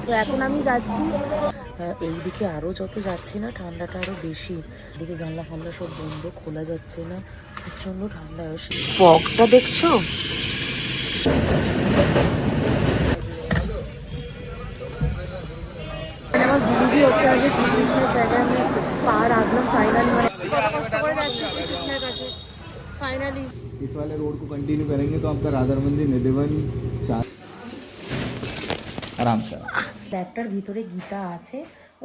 So এখন আমি যাচ্ছি এইদিকে, আরও যত যাচ্ছি না ঠান্ডাটা আরও বেশি। এদিকে জানলা ফানলা সব বন্ধ, খোলা যাচ্ছে না, প্রচণ্ড ঠান্ডা আসে। ফগটা দেখছো? আমার গুরুবি হচ্ছে আজ শ্রীকৃষ্ণের জায়গায় আমি পা রাখলাম ফাইনাল, মানে কত কষ্ট করে যাচ্ছি শ্রীকৃষ্ণের কাছে ফাইনালি। इस वाले रोड को कंटिन्यू करेंगे तो आपका राधा मंदिर निधिवन आराम से। ব্যাগটার ভিতরে গীতা আছে,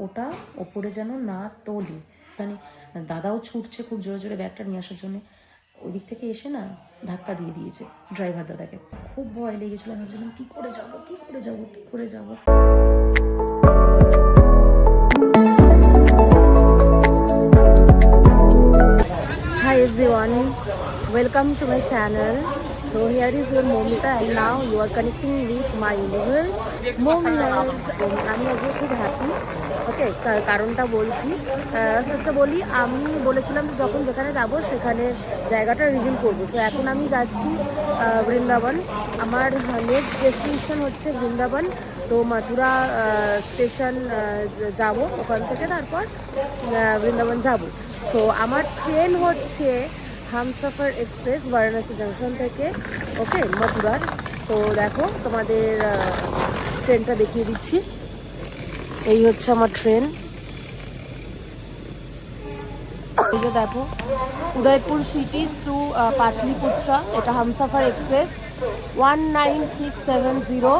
ওটা ওপরে যেন না তোলে। মানে দাদাও ছুটছে খুব জোরে জোরে ব্যাগটা নিয়ে আসার জন্য, ওদিক থেকে এসে না ধাক্কা দিয়ে দিয়েছে ড্রাইভার দাদাকে। খুব ভয় লেগেছিল, আমি ভাবছিলাম কী করে যাবো কী করে যাবো কী করে যাবো। Hi everyone, welcome to my channel. So here is your Momita and now you are connecting with my universe, Mominas. আমি আজকে খুব হ্যাপি। ওকে, কারণটা বলছি। ফার্স্টে বলি, আমি বলেছিলাম যে যখন যেখানে যাব সেখানে জায়গাটা রিভিল করবো। সো এখন আমি যাচ্ছি বৃন্দাবন। আমার নেক্সট ডেস্টিনেশন হচ্ছে বৃন্দাবন। তো মথুরা স্টেশন যাব, ওখান থেকে তারপর বৃন্দাবন যাব। সো আমার ট্রেন হচ্ছে হামসফর এক্সপ্রেস বারাণসী জংশন থেকে, ওকে, মথুরার। তো দেখো তোমাদের ট্রেনটা দেখিয়ে দিচ্ছি। এই হচ্ছে আমার ট্রেন। এই যে দেখো, উদয়পুর সিটি টু পাটলিপুত্রা, এটা হামসফর এক্সপ্রেস 19670।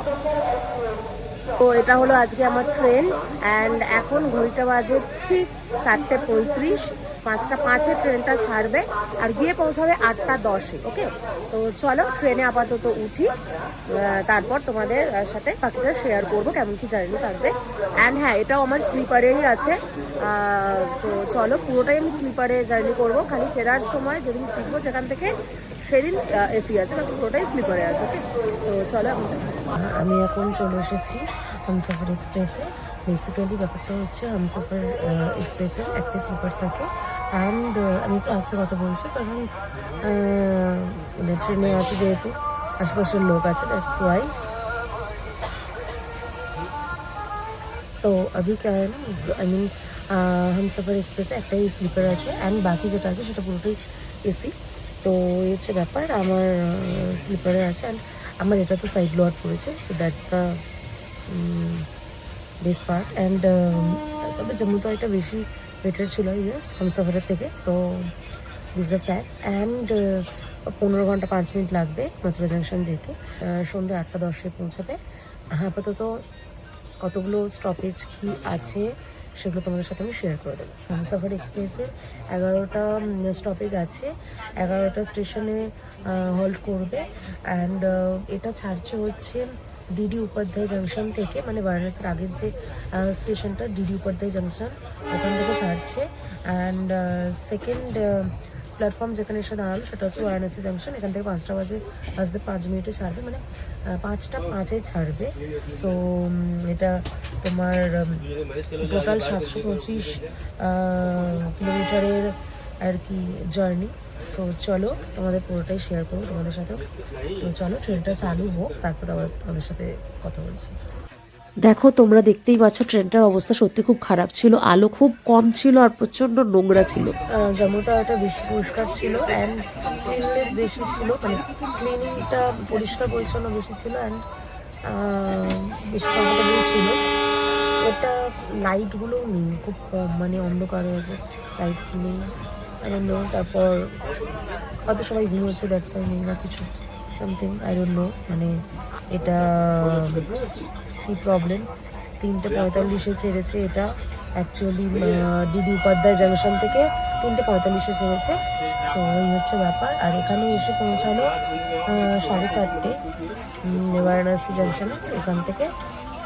তো এটা হলো আজকে আমার ট্রেন। অ্যান্ড এখন ঘড়িটা বাজে ঠিক 4:35, 5:05 ট্রেনটা ছাড়বে আর গিয়ে পৌঁছাবে 8:10। ওকে, তো চলো ট্রেনে আপাতত উঠি, তারপর তোমাদের সাথে বাকিটা শেয়ার করবো কেমন কি জার্নি থাকবে। অ্যান্ড হ্যাঁ, এটাও আমার স্লিপারেরই আছে। তো চলো, পুরোটাই আমি স্লিপারে জার্নি করবো, খালি ফেরার সময় যেদিন ফিরবো যেখান থেকে সেদিন এসি আছে, বাকি পুরোটাই স্লিপারে আছে। ওকে, তো চলো আমি এখন চলে এসেছি হামসফর এক্সপ্রেসে। বেসিক্যালি ব্যাপারটা হচ্ছে হামসফর এক্সপ্রেসের একটা স্লিপার থাকে। অ্যান্ড আমি একটু আস্তে কথা বলছি কারণ ট্রেনে আছে যেহেতু আশেপাশের লোক আছে, দ্যাটস ওয়াই। তো अभी क्या है ना, आई मीन হামসফর এক্সপ্রেসে একটাই স্লিপার আছে অ্যান্ড বাকি যেটা আছে সেটা পুরোটাই এসি। তো এই হচ্ছে ব্যাপার, আমার স্লিপারে আছে অ্যান্ড আমার এটা তো সাইড লোয়ার পড়েছে, so that's the best part. And তবে জম্মু তো একটা বেশি বেটার ছিল ইয়েস হামসফরের থেকে, so this the fact. And 15 ঘন্টা 5 মিনিট লাগবে মথুরা জাংশন যেতে, সন্ধ্যে 8:10 পৌঁছাবে। আপাতত কতগুলো স্টপেজ কি আছে সেগুলো তোমাদের সাথে আমি শেয়ার করে দেবো। হামসফর এক্সপ্রেসের 11টা স্টপেজ আছে, 11টা স্টেশনে হল্ট করবে। অ্যান্ড এটা ছাড়ছে হচ্ছে ডিডি উপাধ্যায় জাংশন থেকে, মানে বারাণসীর আগের যে স্টেশনটা ডিডি উপাধ্যায় জাংশন, ওখান থেকে ছাড়ছে। অ্যান্ড সেকেন্ড প্ল্যাটফর্ম যেখানে এসে দাঁড়ালো সেটা হচ্ছে বারাণসী জাংশন। এখান থেকে 5টা বাজে 5 মিনিটে ছাড়বে, মানে 5:05 ছাড়বে। সো এটা তোমার টোটাল 725 কিলোমিটারের আর কি জার্নি। সো চলো তোমাদের পুরোটাই শেয়ার করবো তোমাদের সাথেও। তো চলো ট্রেনটা চালু হোক, তারপর আবার তোমাদের সাথে কথা বলছি। দেখো, তোমরা দেখতেই পাচ্ছ ট্রেনটার অবস্থা সত্যি খুব খারাপ ছিল, আলো খুব কম ছিল আর প্রচণ্ড নোংরা ছিল। জম্মুটাটা বেশি পরিষ্কার ছিল অ্যান্ড ক্লিননেস বেশি ছিল, মানে ক্লিনিংটা পরিষ্কার পরিচ্ছন্ন বেশি ছিল অ্যান্ড বেশি কমফোর্টেবল ছিল। এটা লাইটগুলোও নেই, খুব কম, মানে অন্ধকার হয়ে আছে, লাইটস নেই আই ডোন্ট নো। তারপর হয়তো সবাই ঘুমোচ্ছে, দ্যাটস ওয়াই নেই বা কিছু সামথিং আই ডোন্ট নো। মানে এটা কী প্রবলেম। 3:45 ছেড়েছে এটা, অ্যাকচুয়ালি ডিডি উপাধ্যায় জাংশন থেকে 3:45 ছেড়েছে। সো এই হচ্ছে ব্যাপার। আর এখানে এসে পৌঁছালো 4:30 বারাণসী জাংশনে। এখান থেকে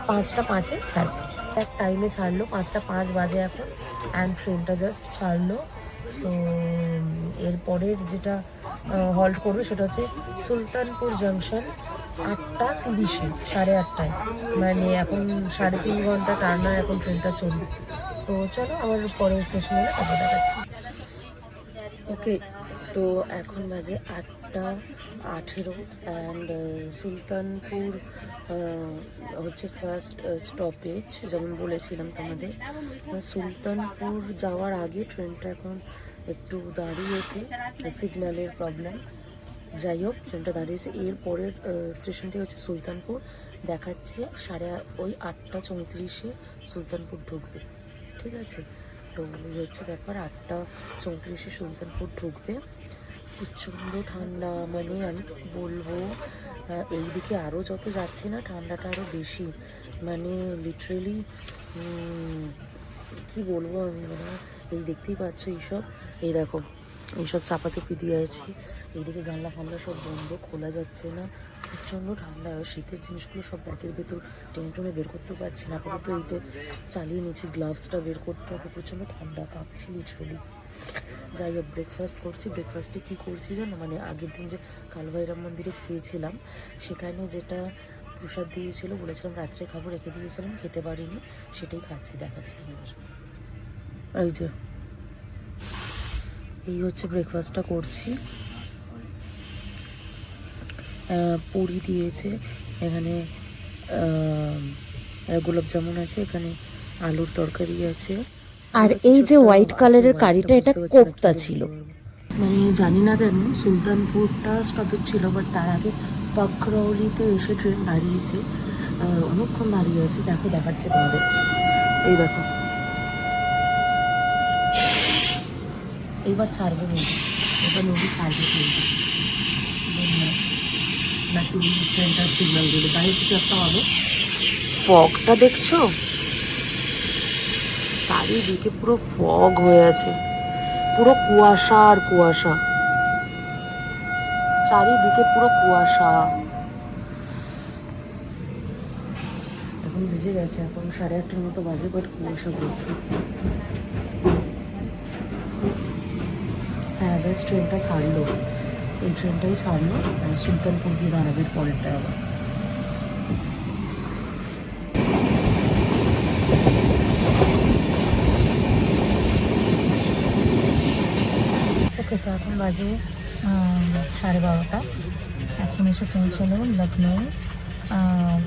5:05 ছাড়বে, এক টাইমে ছাড়লো, 5:05 বাজে এখন। অ্যান্ড ট্রেনটা জাস্ট ছাড়লো। সো এরপরের যেটা হল্ট করবে সেটা হচ্ছে সুলতানপুর জাংশন 8:30, 8:30, মানে এখন 3.5 ঘন্টা টানা এখন ট্রেনটা চলবে। তো চলো আবার পরের স্টেশনে আবার দেখাচ্ছি। ওকে, তো এখন বাজে 8:00 18 অ্যান্ড সুলতানপুর হচ্ছে ফার্স্ট স্টপেজ, যেমন বলেছিলাম তোমাদের। সুলতানপুর যাওয়ার আগে ট্রেনটা এখন একটু দাঁড়িয়েছে, সিগন্যালের প্রবলেম। যাই হোক, ট্রেনটা দাঁড়িয়েছে। এর পরের স্টেশনটি হচ্ছে সুলতানপুর, দেখাচ্ছে 8:34 সুলতানপুর ঢুকবে। ঠিক আছে, তো এই হচ্ছে ব্যাপার, 8:34 সুলতানপুর ঢুকবে। প্রচণ্ড ঠান্ডা, মানে আমি কি বলবো, এইদিকে আরও যত যাচ্ছে না ঠান্ডাটা আরও বেশি, মানে লিটারেলি কি বলবো আমি, মানে এই দেখতেই পাচ্ছ এইসব, এই দেখো এইসব চাপাচাপি দিয়ে আছি, এইদিকে জানলা ফানলা সব বন্ধ, খোলা যাচ্ছে না, প্রচণ্ড ঠান্ডা। শীতের জিনিসগুলো সব ব্যাগের ভেতর টেনে বের করতেও পারছি না, আপাতত এইতে চালিয়ে নিচ্ছি, গ্লাভসটা বের করতে হবে, প্রচণ্ড ঠান্ডা, কাঁপছি লিটারেলি। যাই হোক, ব্রেকফাস্ট করছি। ব্রেকফাস্টে কী করছি জানো, মানে আগের দিন যে কালভাইরাম মন্দিরে খেয়েছিলাম, সেখানে যেটা প্রসাদ দিয়েছিল, বলেছিলাম রাত্রে খাবো, রেখে দিয়েছিলাম, খেতে পারিনি, সেটাই খাচ্ছি, দেখাচ্ছি তোমাদের। এই যে এই হচ্ছে ব্রেকফাস্টটা করছি। পুরি দিয়েছে এখানে, গোলাপ জামুন আছে এখানে, আলুর তরকারি আছে, আর এই যে হোয়াইট কালারের কারিটা, এটা কোফতা ছিল। মানে জানি না কেন সুলতানপুরটা স্টপেজ ছিল, বাট তার আগে পাকরৌলিতে এসে ট্রেন দাঁড়িয়েছে, অনেকক্ষণ দাঁড়িয়ে আছে। দেখো, দেখাচ্ছে তোমাদের, এই দেখো, এইবার ছাড়বে নদী, এবার নদী ছাড়বে ট্রেনটা, নাকি ট্রেনটার সিগন্যাল দিলে বাইরে কিছু একটা হবে। ফগটা দেখছো, চারিদিকে পুরো ফগ হয়ে আছে, পুরো কুয়াশা আর কুয়াশা, চারিদিকে পুরো কুয়াশা। এখন ভিজে গেছে, এখন 8:30 মতো বাজে, বাট কুয়াশা পড়ছে। হ্যাঁ, জাস্ট ট্রেনটা ছাড়লো, এই ট্রেনটাই ছাড়লো, সুলতানপুর গিয়ে দাঁড়াবে পরেরটা আবার। ওকে, তো এখন বাজে 12:30, এখন এসে পৌঁছালো লখনৌ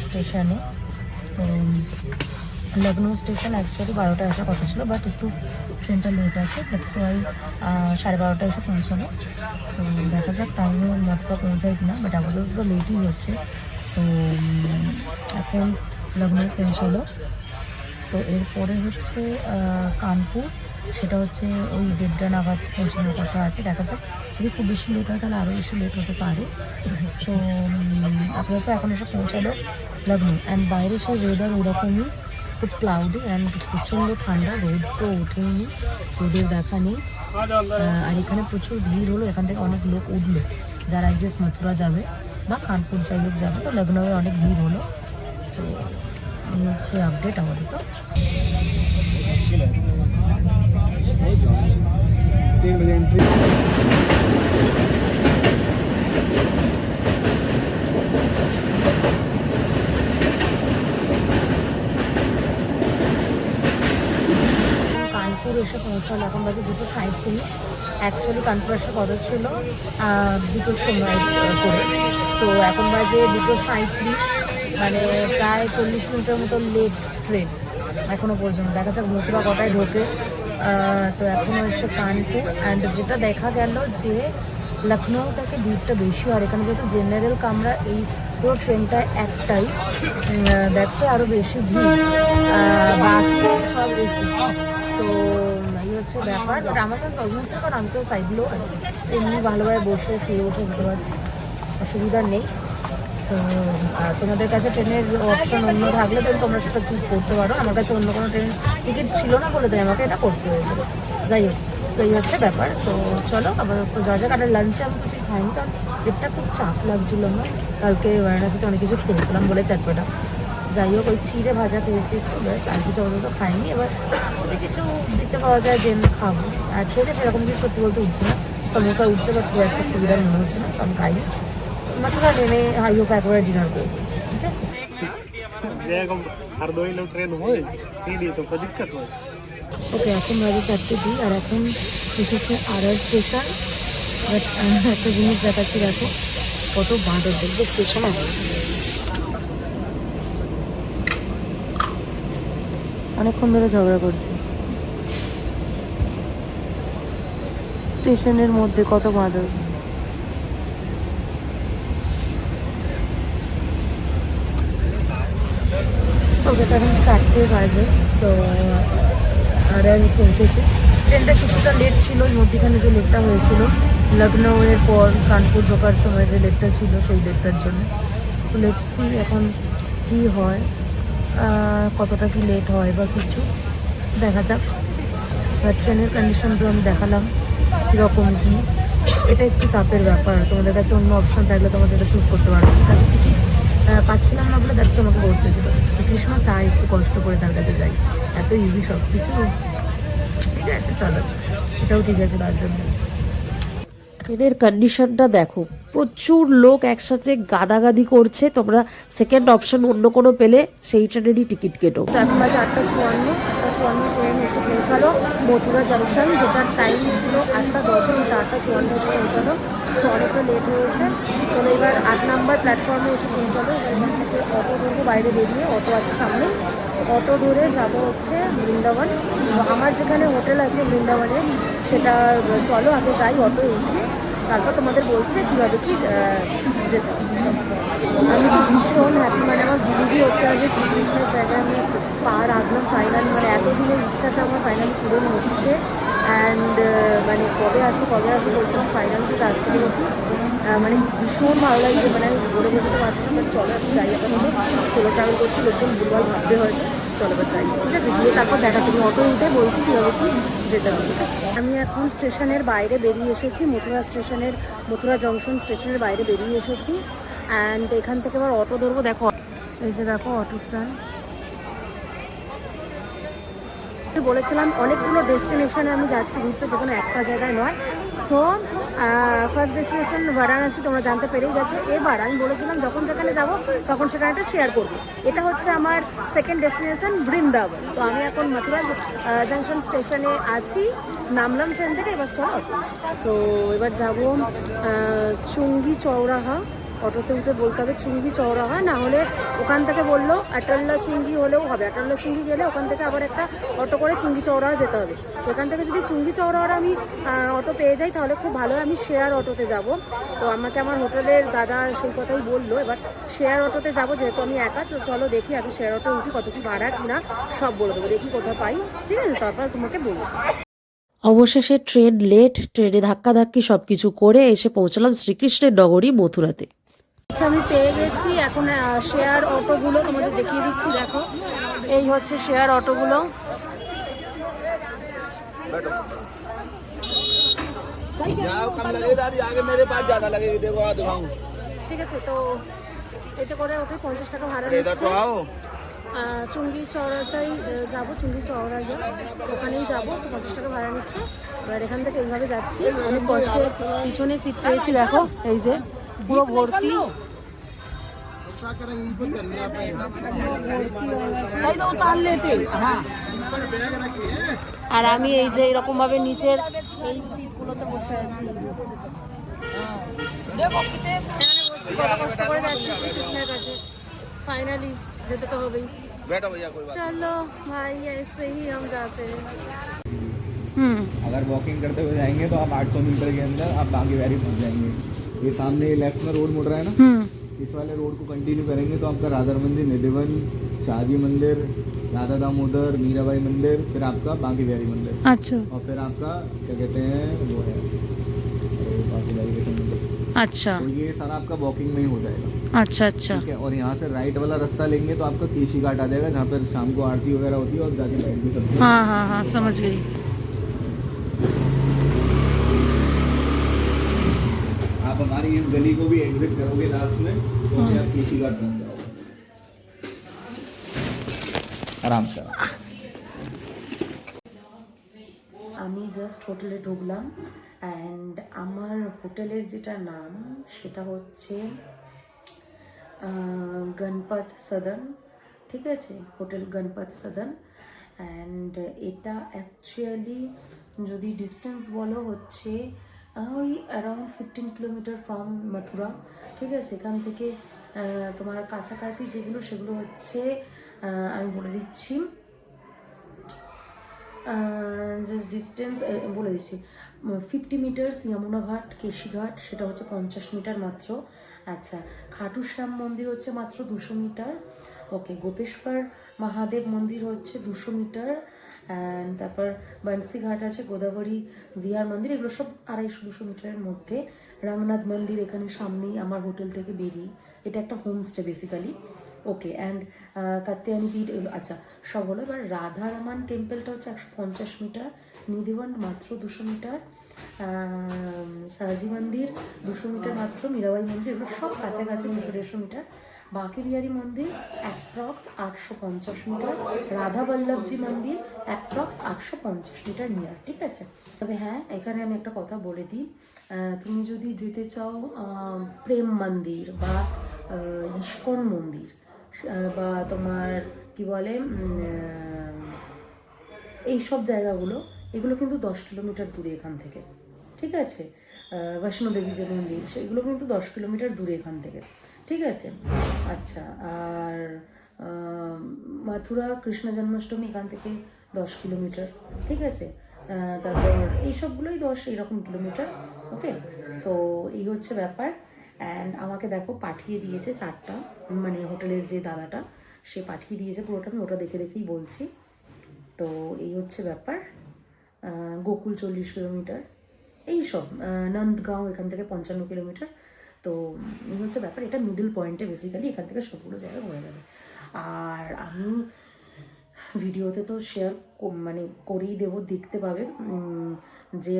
স্টেশনে। তো লখনৌ স্টেশন অ্যাকচুয়ালি 12টায় আসার কথা ছিল, বাট একটু ট্রেনটা লেট আছে, দ্যাটস ওয়াই 12:30টায় এসে পৌঁছালো। সো দেখা যাক টাইমের মতটা পৌঁছায় কিনা, বাট আমাদের তো লেটই হচ্ছে। সো এখন লখনৌ পৌঁছালো। তো এরপরে হচ্ছে কানপুর, সেটা হচ্ছে ওই 1:30 নাগাদ পৌঁছানোর কথা আছে, দেখা যাক। যদি খুব বেশি লেট হয় তাহলে আরও বেশি লেট হতে পারে। সো আপাতত এখন এসে পৌঁছালো লখনৌ। অ্যান্ড বাইরে সেই ওয়েদার ওরকমই, খুব ক্লাউডি অ্যান্ড প্রচণ্ড ঠান্ডা, রোদ তো ওঠেইনি, রোদের দেখা নেই। আর এখানে প্রচুর ভিড় হলো, এখান থেকে অনেক লোক উঠলো যারা আই গেস মথুরা যাবে বা কানপুর যাই হোক যাবে, তো লখনৌয়ে অনেক ভিড় হলো। সো এই হচ্ছে আপডেট আমাদের। তো 3 बजे एंट्री। কানপুর এসে পৌঁছালো, এখন বাজে 2:37। অ্যাকচুয়ালি কানপুর আসার কথা ছিল 2টোর সময় করে, সো এখন বাজে 2:37, মানে প্রায় 40 মিনিটের মতো লেট ট্রেন এখনও পর্যন্ত। দেখা যাক মথুরা কটায় ঢোকে। তো এখন হচ্ছে কানপুর, অ্যান্ড যেটা দেখা গেল যে লখনৌ থেকে ভিড়টা বেশি, আর এখানে যেহেতু জেনারেল কামরা, এই পুরো ট্রেনটা একটাই, দ্যাটস আরও বেশি ভিড়, বাকি সব এসি। সো এই হচ্ছে ব্যাপার, বাট আমার কোনো প্রবলেম হচ্ছে, কারণ আমি তো সাইডগুলো এমনি ভালোভাবে বসে শুয়ে বসে যেতে পারছি, অসুবিধা নেই। সো তোমাদের কাছে ট্রেনের অপশন অন্য থাকলে তো তোমরা সেটা চুজ করতে পারো, আমার কাছে অন্য কোনো ট্রেন টিকিট ছিল না বলে তাই আমাকে এটা করতে হয়েছিল। যাই হোক, সো এই হচ্ছে ব্যাপার। সো চলো আবার তো যা যাক, আর লাঞ্চে আমি কিছু খাইনি, কারণ পেটটা খুব চাপ লাগছিল আমার, কালকে বারাণসীতে অনেক কিছু খেয়েছিলাম বলে চাটপাটা। যাই হোক, ওই চিড়ে ভাজা খেয়েছি একটু, ব্যাস, আর কিছু অত তো খাইনি। এবার যদি কিছু দিতে পাওয়া যায় দেন খাবো, আর খেতে সেরকম কিছু সত্যি বলতে উঠছে না, সমোসা উঠছে, বাট খুব একটা সুবিধা মনে হচ্ছে না, সো আমি খাইনি। মথুরা ট্রেনে হাই হোক একবারে ডিনার করবো, ঠিক আছে। ওকে, এখন বাজে 4:02, আর এখন এসেছে আরআর স্টেশন। বাট একটা জিনিস দেখাচ্ছি, দেখো কত বাঁদর দেখবে স্টেশনে। অনেকক্ষণ ধরে ঝগড়া করছে স্টেশনের মধ্যে, কত বাঁদর। ওটা এখন 4টে বাজে, তো আরে আমি পৌঁছেছি। ট্রেনটা কিছুটা লেট ছিল, মধ্যখানে যে লেটটা হয়েছিল লখনৌয়ের পর কানপুর ঢোকার সময় যে লেটটা ছিল সেই লেটটার জন্য। সো লেটসি এখন কী হয়, কতটা কি লেট হয় বা কিছু দেখা যাক। ট্রেনের কন্ডিশনগুলো আমি দেখালাম কীরকম কী। এটা একটু চাপের ব্যাপার, তোমাদের কাছে অন্য অপশন থাকলে তোমরা সেটা চুজ করতে পারো। আমার কাছে টিকিট পাচ্ছিলাম না বলে দ্যাটস আমাকে করতে হয়েছিল। শ্রীকৃষ্ণ চাই একটু কষ্ট করে তার কাছে যাই, এত ইজি সব কিছু। ঠিক আছে চলো, এটাও ঠিক আছে তার জন্য। ট্রেনের কন্ডিশনটা দেখো, প্রচুর লোক একসাথে গাদাগাদি করছে। তোমরা সেকেন্ড অপশন অন্য কোনো পেলে সেই ট্রেনেরই টিকিট কেটো। এখন বাজে 8:54 ট্রেন এসে পৌঁছালো মথুরা জাংশন, যেটার টাইম ছিল 8:10, সেটা 8:54 এসে পৌঁছালো। সো অনেকটা লেট হয়েছে। চলো এবার 8 নাম্বার প্ল্যাটফর্মে এসে পৌঁছালো। এখান থেকে অটো ধরবো, বাইরে বেরিয়ে অটো আছে সামনে, অটো ধরে যাব হচ্ছে বৃন্দাবন। আমার যেখানে হোটেল আছে বৃন্দাবনে, সেটা চলো আগে যাই, অটো উঠে তারপর তোমাদের বলছি কীভাবে কি যেতে হবে। আমি তো ভীষণ হ্যাপি, মানে আমার বিলিভই হচ্ছে না যে শ্রীকৃষ্ণের জায়গায় আমি পা রাখলাম ফাইনালি। মানে এতদিনের ইচ্ছাটা আমার ফাইনালি পূরণ হচ্ছে। অ্যান্ড মানে কবে আসবো বলছিলাম, ফাইনালি সেটা আসতে পেরেছি। মানে ভীষণ ভালো লাগছে, মানে আমি বলে বোঝাতে পারবো না। বাট চলো এখন যাই, এখন সোলো ট্রাভেল করছি, লোকজন ভুলভাল ভাববে হয়তো। চলো বা যাই, ঠিক আছে, গিয়ে তারপর দেখা যাবে। অটো উঠে বলছি কীভাবে কি যেতে হবে। আমি এখন স্টেশনের বাইরে বেরিয়ে এসেছি, মথুরা জংশন স্টেশনের বাইরে বেরিয়ে এসেছি। অ্যান্ড এখান থেকে আবার অটো ধরবো। দেখো এই যে দেখো অটো স্ট্যান্ড। বলেছিলাম অনেকগুলো ডেস্টিনেশনে আমি যাচ্ছি ঘুরতে, যেখানে একটা জায়গায় নয়। সো ফার্স্ট ডেস্টিনেশন বারাণসী, তোমরা জানতে পেরেই গেছো। এবার আমি বলেছিলাম যখন যেখানে যাব তখন সেখানে একটা শেয়ার করবো। এটা হচ্ছে আমার সেকেন্ড ডেস্টিনেশন বৃন্দাবন। তো আমি এখন মথুরা জাংশন স্টেশনে আছি, নামলাম ট্রেন থেকে। এবার চলো, তো এবার যাবো চুঙ্গি চৌরাহা। অটোতে উঠে বলতে হবে চুঙ্গি চৌরাহা, না হলে ওখান থেকে বললো আটাল্লা চুঙ্গি হলেও হবে। আটাল্লা চুঙ্গি গেলে ওখান থেকে আবার একটা অটো করে চুঙ্গি চৌরাহা যেতে হবে। তো এখান থেকে যদি চুঙ্গি চৌরাহার আমি অটো পেয়ে যাই তাহলে খুব ভালো হয়। আমি শেয়ার অটোতে যাব। তো আমাকে আমার হোটেলের দাদা সেই কথাই বললো, এবার শেয়ার অটোতে যাব যেহেতু আমি একা। তো চলো দেখি আগে শেয়ার অটো উঠি, কত কি ভাড়া কিনা সব বলে দেবো, দেখি কোথাও পাই। ঠিক আছে, তারপর তোমাকে বলছি। অবশেষে ট্রেন লেট, ট্রেনে ধাক্কাধাক্কি সব কিছু করে এসে পৌঁছালাম শ্রীকৃষ্ণের নগরী মথুরাতে। আচ্ছা আমি পেয়ে গেছি। এখন শেয়ার অটোগুলো তোমাদের দেখিয়ে দিচ্ছি। দেখো এই হচ্ছে শেয়ার অটোগুলো। ঠিক আছে, তো এতে করে ওকে 50 টাকা ভাড়া নিচ্ছে। চুঙ্গি চওড়াটাই যাবো, চুঙ্গি চওড়া ওখানেই যাবো। 50 টাকা ভাড়া নিচ্ছে। এবার এখান থেকে এইভাবে যাচ্ছি, অনেক কষ্টে পিছনে সিট পেয়েছি। দেখো এই যে পুরো ভর্তি। আর আমি এই যে এরকম ভাবে নিচের এই সিটগুলোতে বসে আছি। কত কষ্ট করে যাচ্ছি শ্রীকৃষ্ণের কাছে, ফাইনালি যেতে তো হবেই। चलो भाई ऐसे ही हम जाते हैं। अगर वॉकिंग करते हुए जाएंगे तो आप 800 मीटर के अंदर आप बांके बिहारी पहुंच जाएंगे। ये सामने लेफ्ट में रोड मुड़ रहा है ना, इस वाले रोड को कंटिन्यू करेंगे तो आपका राधा मंदिर, निधिवन, शादी मंदिर, राधा दामोदर, मीराबाई मंदिर, फिर आपका बांके बिहारी मंदिर। अच्छा, और फिर आपका क्या कहते हैं वो है बांके बिहारी मंदिर। अच्छा, तो ये सारा आपका वॉकिंग में ही हो जाएगा। अच्छा, अच्छा, ठीक है, और यहाँ से राइट वाला रास्ता लेंगे तो आपका केशी घाट आ जाएगा, जहाँ पर शाम को आरती वगैरह होती है और जाके लाइट भी करते हैं। हाँ हाँ हाँ समझ गई। आप हमारी इस गली को भी एग्जिट करोगे लास्ट में तो आप केशी घाट पहुँच जाओगे आराम से। আমি জাস্ট হোটেলে ঢুকলাম। অ্যান্ড আমার হোটেলের যেটা নাম সেটা হচ্ছে গণপত সদন। ঠিক আছে, হোটেল গণপত সদন। অ্যান্ড এটা অ্যাকচুয়ালি যদি ডিস্টেন্স বলো হচ্ছে ওই অ্যারাউন্ড 15 কিলোমিটার ফ্রম মথুরা। ঠিক আছে, এখান থেকে তোমার কাছাকাছি যেগুলো সেগুলো হচ্ছে আমি বলে দিচ্ছি, জাস্ট ডিস্টেন্স বলে দিচ্ছি, 50 মিটার্স যমুনা ঘাট কেশিঘাট, সেটা হচ্ছে 50 মিটার মাত্র। আচ্ছা, খাটু শ্যাম মন্দির হচ্ছে মাত্র 200 মিটার। ওকে, গোপেশ্বর মহাদেব মন্দির হচ্ছে 200 মিটার। অ্যান্ড তারপর বান্সি ঘাট আছে, গোদাবরী বিহার মন্দির, এগুলো সব 250-200 মিটারের মধ্যে। রঙ্গনাথ মন্দির এখানে সামনেই আমার হোটেল থেকে বেরিয়ে, এটা একটা homestay basically. Okay, and Katyayani পীঠ এগুলো আচ্ছা সব হলো। এবার রাধারমন টেম্পলটা হচ্ছে 150 মিটার, নিধিবন মাত্র 200 মিটার, সাহাজি মন্দির 200 মিটার মাত্র, মীরাবাই মন্দির এগুলো সব কাছাকাছি 200-150 মিটার। বাঁকে বিহারী মন্দির অ্যাপ্রক্স 850 মিটার, রাধা বল্লভজি মন্দির অ্যাপ্রক্স 850 মিটার নিয়ার। ঠিক আছে, তবে হ্যাঁ এখানে আমি একটা কথা বলে দিই, তুমি যদি যেতে চাও প্রেম মন্দির বা ইস্কন মন্দির বা তোমার কি বলে এই সব জায়গাগুলো, এগুলো কিন্তু 10 কিলোমিটার দূরে এখান থেকে। ঠিক আছে, বৈষ্ণোদেবী যে মন্দির সেগুলো কিন্তু 10 কিলোমিটার দূরে এখান থেকে। ঠিক আছে, আচ্ছা, আর মথুরা কৃষ্ণ জন্মাষ্টমী এখান থেকে 10 কিলোমিটার। ঠিক আছে, তারপর এইসবগুলোই 10 এরকম কিলোমিটার। ওকে, সো এই হচ্ছে ব্যাপার। অ্যান্ড আমাকে দেখো পাঠিয়ে দিয়েছে 4টা, মানে হোটেলের যে দাদাটা সে পাঠিয়ে দিয়েছে পুরোটা, আমি ওটা দেখে দেখেই বলছি। তো এই হচ্ছে ব্যাপার। গোকুল 40 কিলোমিটার, এইসব নন্দগাঁও এখান থেকে 55 কিলোমিটার। তো এই হচ্ছে ব্যাপার, এটা মিডল পয়েন্টে বেসিক্যালি, এখান থেকে সবগুলো জায়গা ঘোরা যাবে। আর আমি ভিডিওতে তো শেয়ার মানে করেই দেবো, দেখতে পাবে যে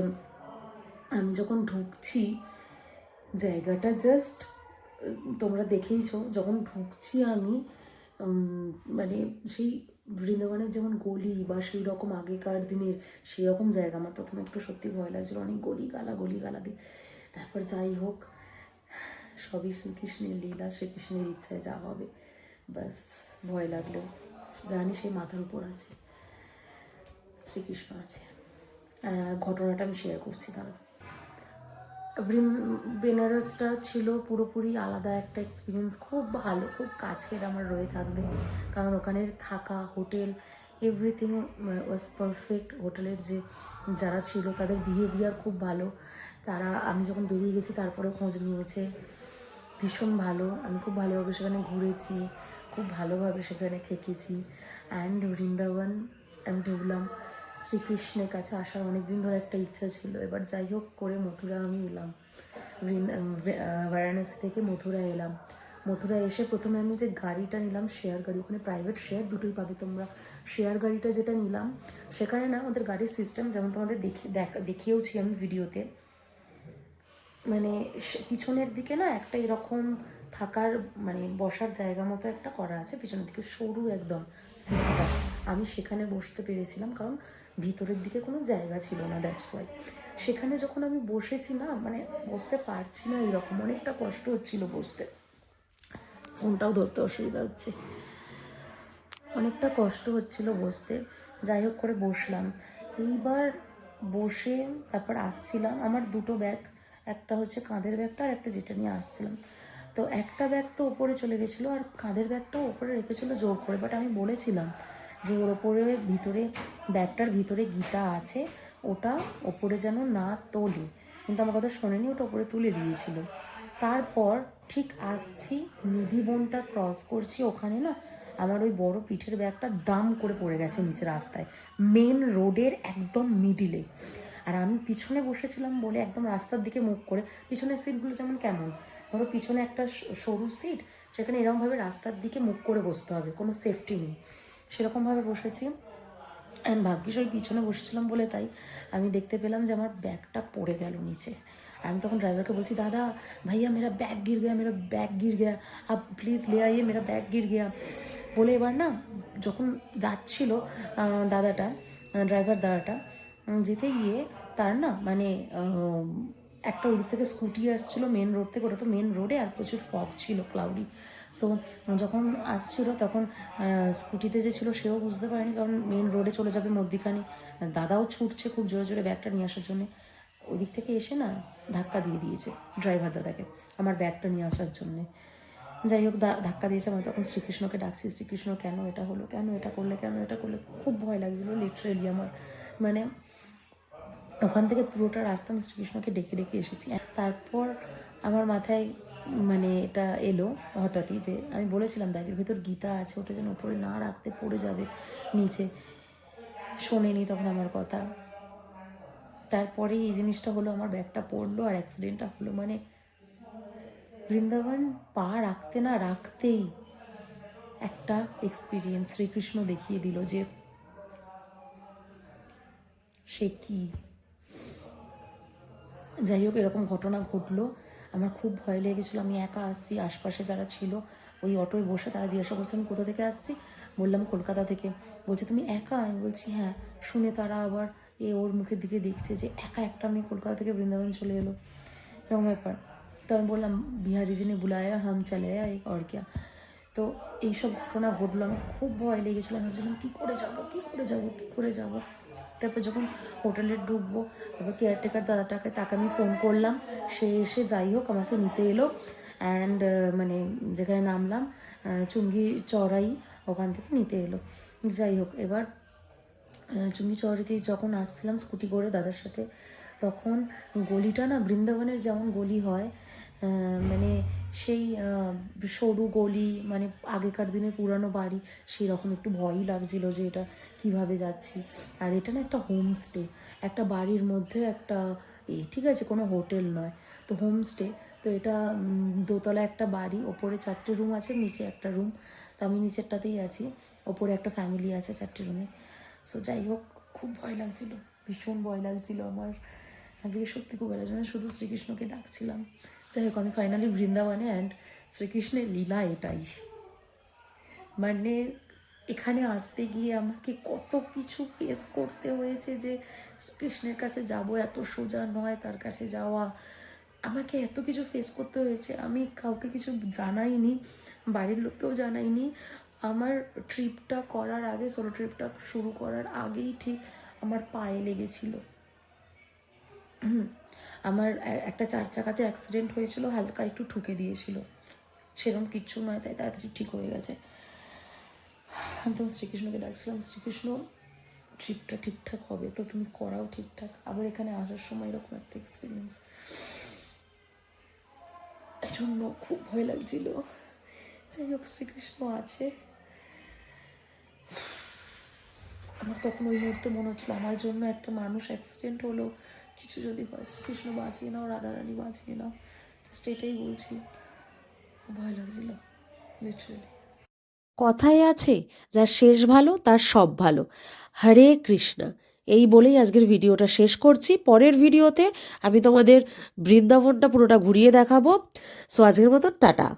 আমি যখন ঢুকছি জায়গাটা জাস্ট তোমরা দেখেইছো, যখন ঢুকছি আমি মানে সেই বৃন্দাবনের যেমন গলি বা সেই রকম আগেকার দিনের সেই রকম জায়গা, আমার প্রথমে একটু সত্যি ভয় লাগছিল, অনেক গলি গালা দিয়ে। তারপর যাই হোক, সবই শ্রীকৃষ্ণের লীলা, শ্রীকৃষ্ণের ইচ্ছায় যা হবে, ব্যাস ভয় লাগলো, জানি সেই মাথার উপর আছে শ্রীকৃষ্ণ আছে। ঘটনাটা আমি শেয়ার করছি কারণ বেনারসটা ছিল পুরোপুরি আলাদা একটা এক্সপিরিয়েন্স, খুব ভালো, খুব কাছের আমার রয়ে থাকবে, কারণ ওখানের থাকা হোটেল এভরিথিং ওয়াজ পারফেক্ট। হোটেলের যে যারা ছিল তাদের বিহেভিয়ার খুব ভালো, তারা আমি যখন বেরিয়ে গেছি তারপরেও খোঁজ নিয়েছে, ভীষণ ভালো। আমি খুব ভালোভাবে সেখানে ঘুরেছি, খুব ভালোভাবে সেখানে থেকেছি। অ্যান্ড বৃন্দাবন আমি ঢুকলাম, শ্রীকৃষ্ণের কাছে আসার অনেক দিন ধরে একটা ইচ্ছা ছিল, এবার যাই হোক করে মথুরা আমি এলাম, বারাণসী থেকে মথুরা এলাম। মথুরা এসে প্রথমে আমি যে গাড়িটা নিলাম শেয়ার গাড়ি, ওখানে প্রাইভেট শেয়ার দুটোই পাবে তোমরা। শেয়ার গাড়িটা যেটা নিলাম সেখানে না ওদের গাড়ির সিস্টেম যেমন তোমাদের দেখিয়েওছি আমি ভিডিওতে, মানে পিছনের দিকে না একটা এরকম থাকার মানে বসার জায়গা মতো একটা করা আছে, পিছনের দিকে সরু একদম সিটটা, আমি সেখানে বসতে পেরেছিলাম কারণ ভিতরের দিকে কোনো জায়গা ছিল না, দ্যাটস ওয়াই। সেখানে যখন আমি বসেছি না, মানে বসতে পারছি না, এরকম অনেকটা কষ্ট হচ্ছিল বসতে, ফোনটাও ধরতে অসুবিধা হচ্ছে, অনেকটা কষ্ট হচ্ছিল বসতে। যাই হোক করে বসলাম, এইবার বসে তারপর আসছিলাম, আমার দুটো ব্যাগ, একটা হচ্ছে কাঁধের ব্যাগটা আর একটা যেটা নিয়ে আসছিলাম। তো একটা ব্যাগ তো ওপরে চলে গেছিলো আর কাঁধের ব্যাগটাও ওপরে রেখেছিলো জোর করে, বাট আমি বলেছিলাম যে ওর ওপরে ভিতরে ব্যাগটার ভিতরে গীতা আছে, ওটা ওপরে যেন না তোলে, কিন্তু আমার কথা শোনেনি, ওটা ওপরে তুলে দিয়েছিল। তারপর ঠিক আসছি, নিধিবনটা ক্রস করছি, ওখানে না আমার ওই বড় পিঠের ব্যাগটা দাম করে পড়ে গেছে নিচে রাস্তায়, মেন রোডের একদম মিডিলে। আর আমি পিছনে বসেছিলাম বলে একদম রাস্তার দিকে মুখ করে, পিছনের সিটগুলো যেমন কেমন ধরো পিছনে একটা সরু সিট, সেখানে এরকমভাবে রাস্তার দিকে মুখ করে বসতে হবে, কোনো সেফটি নেই, সেরকমভাবে বসেছি। অ্যান্ড ভাগ্যিস ওই পিছনে বসেছিলাম বলে তাই আমি দেখতে পেলাম যে আমার ব্যাগটা পড়ে গেল নিচে। আমি তখন ড্রাইভারকে বলছি, দাদা ভাইয়া মেরা ব্যাগ गिर गया, मेरा बैग गिर गया, आप प्लीज़ ले आइए, मेरा बैग गिर गया বলে। এবার না যখন যাচ্ছিল দাদাটা, ড্রাইভার দাদাটা যেতে গিয়ে তার না মানে একটা ওদিক থেকে স্কুটি আসছিল মেন রোড থেকে, ওটা তো মেন রোডে আর প্রচুর ফগ ছিল, ক্লাউডি। সো যখন আসছিল তখন স্কুটিতে যে ছিল সেও বুঝতে পারেনি, কারণ মেন রোডে চলে যাবে মধ্যিখানে, দাদাও ছুটছে খুব জোরে জোরে ব্যাগটা নিয়ে আসার জন্যে। ওই দিক থেকে এসে না ধাক্কা দিয়ে দিয়েছে ড্রাইভার দাদাকে আমার ব্যাগটা নিয়ে আসার জন্যে। যাই হোক ধাক্কা দিয়েছে, আমি তখন শ্রীকৃষ্ণকে ডাকছি, শ্রীকৃষ্ণ কেন এটা হলো, কেন এটা করলে, কেন এটা করলে। খুব ভয় লাগছিলো লিটারেলি আমার, মানে ওখান থেকে পুরোটা রাস্তা আমি শ্রীকৃষ্ণকে ডেকে ডেকে এসেছি। তারপর আমার মাথায় মানে এটা এলো হঠাৎই যে আমি বলেছিলাম ব্যাগের ভেতর গীতা আছে, ওটা যেন উপরে না রাখতে, পড়ে যাবে নিচে। শোনেনি তখন আমার কথা। তারপরে এই জিনিসটা হলো, আমার ব্যাগটা পড়লো আর অ্যাক্সিডেন্টটা হলো। মানে বৃন্দাবন পা রাখতে না রাখতেই একটা এক্সপিরিয়েন্স শ্রীকৃষ্ণ দেখিয়ে দিল যে সে কি। যাই হোক, এরকম ঘটনা ঘটলো, আমার খুব ভয় লেগেছিলো। আমি একা আসছি, আশপাশে যারা ছিল ওই অটোয় বসে তারা জিজ্ঞাসা করছে আমি কোথা থেকে আসছি, বললাম কলকাতা থেকে। বলছে তুমি একা? আমি বলছি হ্যাঁ। শুনে তারা আবার ওর মুখের দিকে দেখছে যে একা একটা আমি কলকাতা থেকে বৃন্দাবন চলে এলো, এরকম ব্যাপার। তো আমি বললাম বিহারি যিনি বুলায়া হাম চলে আয়ে আর क्या। তো এইসব ঘটনা ঘটলো, আমার খুব ভয় লেগেছিলো। আমি ভাবছিলাম কী করে যাবো, কী করে যাবো, কী করে যাবো। তারপর যখন হোটেলে ঢুকবো, তারপর কেয়ারটেকার তাকে আমি ফোন করলাম, সে এসে যাই হোক আমাকে নিতে এলো। অ্যান্ড মানে যেখানে নামলাম চুঙ্গি চড়াই, ওখান থেকে নিতে এলো। যাই হোক, এবার চুঙ্গি চড়াইতে যখন আসছিলাম স্কুটি করে দাদার সাথে, তখন গলিটা না বৃন্দাবনের যেমন গলি হয়, মানে সেই সরু গলি, মানে আগেকার দিনের পুরানো বাড়ি, সেই রকম একটু ভয়ই লাগছিল যে এটা কিভাবে যাচ্ছি। আর এটা না একটা হোমস্টে, একটা বাড়ির মধ্যে একটা ঠিক আছে, কোনো হোটেল নয়, তো হোমস্টে। তো এটা দোতলা একটা বাড়ি, ওপরে 4টে রুম আছে, নিচে একটা রুম। তো আমি নিচেরটাতেই আছি, ওপরে একটা ফ্যামিলি আছে 4টে রুমে। সো যাই হোক, খুব ভয় লাগছিল, ভীষণ ভয় লাগছিল আমার আজকে, সত্যি খুব ভয় লাগছিল। শুধু শ্রীকৃষ্ণকে ডাকছিলাম। যাই হোক, আমি ফাইনালি বৃন্দাবনে, অ্যান্ড শ্রীকৃষ্ণের লীলা এটাই। মানে এখানে আসতে গিয়ে আমাকে কত কিছু ফেস করতে হয়েছে, যে শ্রীকৃষ্ণের কাছে যাব এত সোজা নয়, তার কাছে যাওয়া, আমাকে এত কিছু ফেস করতে হয়েছে। আমি কাউকে কিছু জানাইনি, বাড়ির লোককেও জানাইনি। আমার ট্রিপটা করার আগে, সোলো ট্রিপটা শুরু করার আগেই ঠিক আমার পায়ে লেগেছিল। আমার একটা 4 চাকাতে অ্যাক্সিডেন্ট হয়েছিল, হালকা একটু ঠুকে দিয়েছিল, সেরকম কিচ্ছু নয়, তাই তাড়াতাড়ি ঠিক হয়ে গেছে। আমি তখন শ্রীকৃষ্ণকে ডাকছিলাম, শ্রীকৃষ্ণ ট্রিপটা ঠিকঠাক হবে তো, তুমি করাও ঠিকঠাক। আবার এখানে আসার সময় এরকম একটা এক্সপিরিয়েন্স, এজন্য খুব ভয় লাগছিল। যাই হোক, শ্রীকৃষ্ণ আছে। আমার তখন ওই মুহূর্তে মনে হচ্ছিল আমার জন্য একটা মানুষ অ্যাক্সিডেন্ট হলো, কিছু যদি হয়, শ্রীকৃষ্ণ বাঁচিয়ে নাও, রাধারানী বাঁচিয়ে নাও, জাস্ট এটাই বলছি। ভয় লাগছিল লিটারেলি। কথায় আছে, যার শেষ ভালো তার সব ভালো। হরে কৃষ্ণ। এই বলেই আজকের ভিডিওটা শেষ করছি। পরের ভিডিওতে আমি তোমাদের বৃন্দাবনটা পুরোটা ঘুরিয়ে দেখাবো। সো আজকের মতো টাটা।